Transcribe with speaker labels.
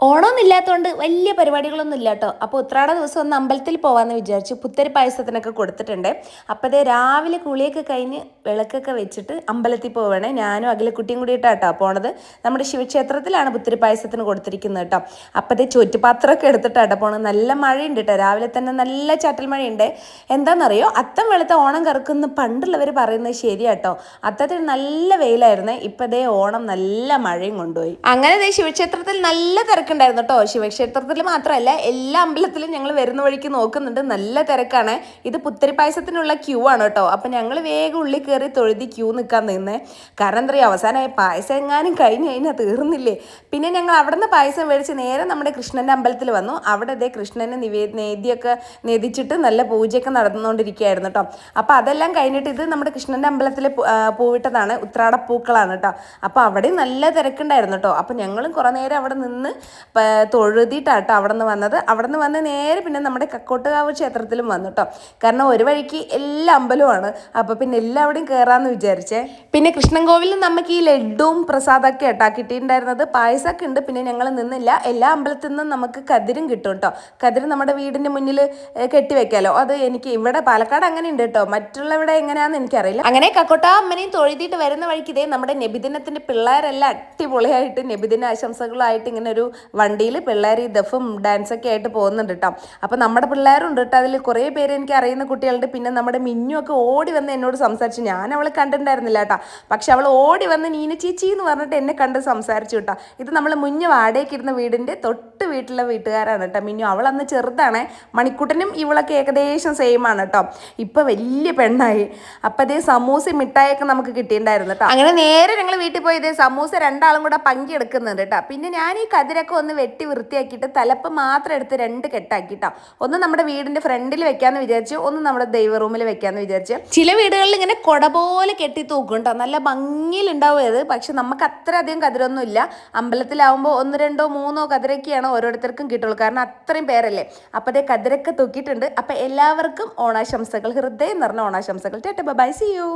Speaker 1: ഓണമൊന്നുമില്ലാത്തതുകൊണ്ട് വലിയ പരിപാടികളൊന്നും ഇല്ല കേട്ടോ. അപ്പോൾ ഉത്രാട ദിവസം ഒന്ന് അമ്പലത്തിൽ പോകാമെന്ന് വിചാരിച്ചു. പുത്തരി പായസത്തിനൊക്കെ കൊടുത്തിട്ടുണ്ട്. അപ്പോൾ അതേ രാവിലെ കുളിയൊക്കെ കഴിഞ്ഞ് വിളക്കൊക്കെ വെച്ചിട്ട് അമ്പലത്തിൽ പോവുകയാണേ. ഞാനും അഖിലക്കുട്ടിയും കൂടിയിട്ടാണ് കേട്ടോ പോണത്. നമ്മുടെ ശിവക്ഷേത്രത്തിലാണ് പുത്തരി പായസത്തിന് കൊടുത്തിരിക്കുന്നത് കേട്ടോ. അപ്പോൾ അതേ ചുറ്റുപാത്രമൊക്കെ എടുത്തിട്ടാട്ടോ പോണത്. നല്ല മഴയുണ്ട് കേട്ടോ, രാവിലെ തന്നെ നല്ല ചാറ്റൽ മഴയുണ്ട്. എന്താണെന്നറിയോ, അത്തം വെളുത്ത ഓണം കറക്കുന്ന പണ്ടുള്ളവർ പറയുന്നത് ശരിയാട്ടോ. അത്തത്തിൽ നല്ല വെയിലായിരുന്നേ, ഇപ്പം അതേ ഓണം നല്ല മഴയും കൊണ്ടുപോയി. അങ്ങനെ ദേ ശിവക്ഷേത്രത്തിൽ നല്ല തിരക്കുണ്ടായിരുന്നു കേട്ടോ. ശിവക്ഷേത്രത്തിൽ മാത്രമല്ല, എല്ലാ അമ്പലത്തിലും ഞങ്ങൾ വരുന്ന വഴിക്ക് നോക്കുന്നുണ്ട്, നല്ല തിരക്കാണ്. ഇത് പുത്തരി പായസത്തിനുള്ള ക്യൂ ആണ് കേട്ടോ. അപ്പം ഞങ്ങൾ വേഗം ഉള്ളിൽ കയറി തൊഴുതി ക്യൂ നിൽക്കാൻ നിന്നേ. കാരണം എന്താ പറയുക, അവസാനമായി പായസം എങ്ങാനും കഴിഞ്ഞ് കഴിഞ്ഞാൽ തീർന്നില്ലേ. പിന്നെ ഞങ്ങൾ അവിടെ നിന്ന് പായസം മേടിച്ച് നേരെ നമ്മുടെ കൃഷ്ണൻ്റെ അമ്പലത്തിൽ വന്നു. അവിടെ ഇതേ കൃഷ്ണനെ നേദ്യമൊക്കെ നേദിച്ചിട്ട് നല്ല പൂജയൊക്കെ നടന്നുകൊണ്ടിരിക്കുകയായിരുന്നു കേട്ടോ. അപ്പോൾ അതെല്ലാം കഴിഞ്ഞിട്ട് ഇത് നമ്മുടെ കൃഷ്ണൻ്റെ അമ്പലത്തിൽ പൂവിട്ടതാണ്, ഉത്രാടപ്പൂക്കളാണ് കേട്ടോ. അപ്പോൾ അവിടെ നല്ല തിരക്കുണ്ടായിരുന്നു കേട്ടോ. അപ്പോൾ ഞങ്ങളും കുറേ നേരം അവിടെ നിന്ന് തൊഴുതിയിട്ടാട്ടോ അവിടെ നിന്ന് വന്നത്. അവിടെ നിന്ന് വന്ന് നേരെ പിന്നെ നമ്മുടെ കക്കോട്ടുകാവ് ക്ഷേത്രത്തിലും വന്നു കേട്ടോ. കാരണം ഒരു വഴിക്ക് എല്ലാ അമ്പലവുമാണ്. അപ്പോൾ പിന്നെ എല്ലാവിടെയും കയറാമെന്ന് വിചാരിച്ചേ. പിന്നെ കൃഷ്ണൻകോവിലിൽ നമുക്ക് ഈ ലഡ്ഡുവും പ്രസാദമൊക്കെ കേട്ടോ കിട്ടിയിട്ടുണ്ടായിരുന്നത്. പായസമൊക്കെ ഉണ്ട്. പിന്നെ ഞങ്ങൾ നിന്നില്ല, എല്ലാ അമ്പലത്തിൽ നിന്നും നമുക്ക് കതിരും കിട്ടും കേട്ടോ. കതിര് നമ്മുടെ വീടിൻ്റെ മുന്നിൽ കെട്ടിവെക്കാലോ. അത് എനിക്ക് ഇവിടെ പാലക്കാട് അങ്ങനെ ഉണ്ട് കേട്ടോ, മറ്റുള്ള ഇവിടെ എങ്ങനെയാണെന്ന് എനിക്കറിയില്ല. അങ്ങനെ കക്കോട്ടാ അമ്മനെയും തൊഴുതിയിട്ട് വരുന്ന വഴിക്ക് ഇതേ നമ്മുടെ നബിദിനത്തിൻ്റെ പിള്ളേരെല്ലാം അടിപൊളിയായിട്ട് നബിദിന ആശംസകളായിട്ട് ഇങ്ങനെ ഒരു വണ്ടിയിൽ പിള്ളേർ ഈ ദഫും ഡാൻസൊക്കെ ആയിട്ട് പോകുന്നുണ്ട് കേട്ടോ. അപ്പോൾ നമ്മുടെ പിള്ളേരുണ്ട് കേട്ടോ, അതിൽ കുറേ പേര് എനിക്ക് അറിയുന്ന കുട്ടികളുണ്ട്. പിന്നെ നമ്മുടെ മിന്നുമൊക്കെ ഓടി വന്ന് എന്നോട് സംസാരിച്ചു. ഞാൻ അവളെ കണ്ടിട്ടുണ്ടായിരുന്നില്ല കേട്ടോ, പക്ഷെ അവൾ ഓടി വന്ന് നീന ചേച്ചി എന്ന് പറഞ്ഞിട്ട് എന്നെ കണ്ട് സംസാരിച്ചു കേട്ടോ. ഇത് നമ്മൾ മുന്നേ വാടകയ്ക്ക് ഇരുന്ന വീടിൻ്റെ തൊട്ട് വീട്ടിലെ വീട്ടുകാരാണ് കേട്ടോ മിന്നു. അവളന്ന് ചെറുതാണ്. മണിക്കുട്ടനും ഇവളൊക്കെ ഏകദേശം സെയിം ആണ് കേട്ടോ. ഇപ്പം വലിയ പെണ്ണായി. അപ്പം അതേ സമൂസ മിഠായിയൊക്കെ നമുക്ക് കിട്ടിയിട്ടുണ്ടായിരുന്നു കേട്ടോ. അങ്ങനെ നേരെ ഞങ്ങൾ വീട്ടിൽ പോയി ഇതേ സമൂസ രണ്ടാളും കൂടെ പങ്കിയെടുക്കുന്നുണ്ട് കേട്ടോ. പിന്നെ ഞാൻ ഈ കതിരൊക്കെ ഒന്ന് വെട്ടി വൃത്തിയാക്കിയിട്ട് തലപ്പ് മാത്രം എടുത്ത് 2 കെട്ടാക്കിട്ടോ. ഒന്ന് നമ്മുടെ വീടിൻ്റെ ഫ്രണ്ടിൽ വെക്കാമെന്ന് വിചാരിച്ചു, ഒന്ന് നമ്മുടെ ദൈവ റൂമിൽ വെക്കാമെന്ന് വിചാരിച്ചു. ചില വീടുകളിൽ ഇങ്ങനെ കൊട പോലെ കെട്ടി തൂക്കും കേട്ടോ, നല്ല ഭംഗിയിലുണ്ടാവും അത്. പക്ഷെ നമുക്ക് അത്ര അധികം കതിരൊന്നും ഇല്ല. അമ്പലത്തിലാവുമ്പോൾ 1, 2, 3 കതിരൊക്കെയാണ് ഓരോരുത്തർക്കും കിട്ടുള്ളൂ, കാരണം അത്രയും പേരല്ലേ. അപ്പോൾ അതേ കതിരൊക്കെ തൂക്കിയിട്ടുണ്ട്. അപ്പം എല്ലാവർക്കും ഓണാശംസകൾ, ഹൃദയം നിറഞ്ഞ ഓണാശംസകൾ. Tata bye, see U.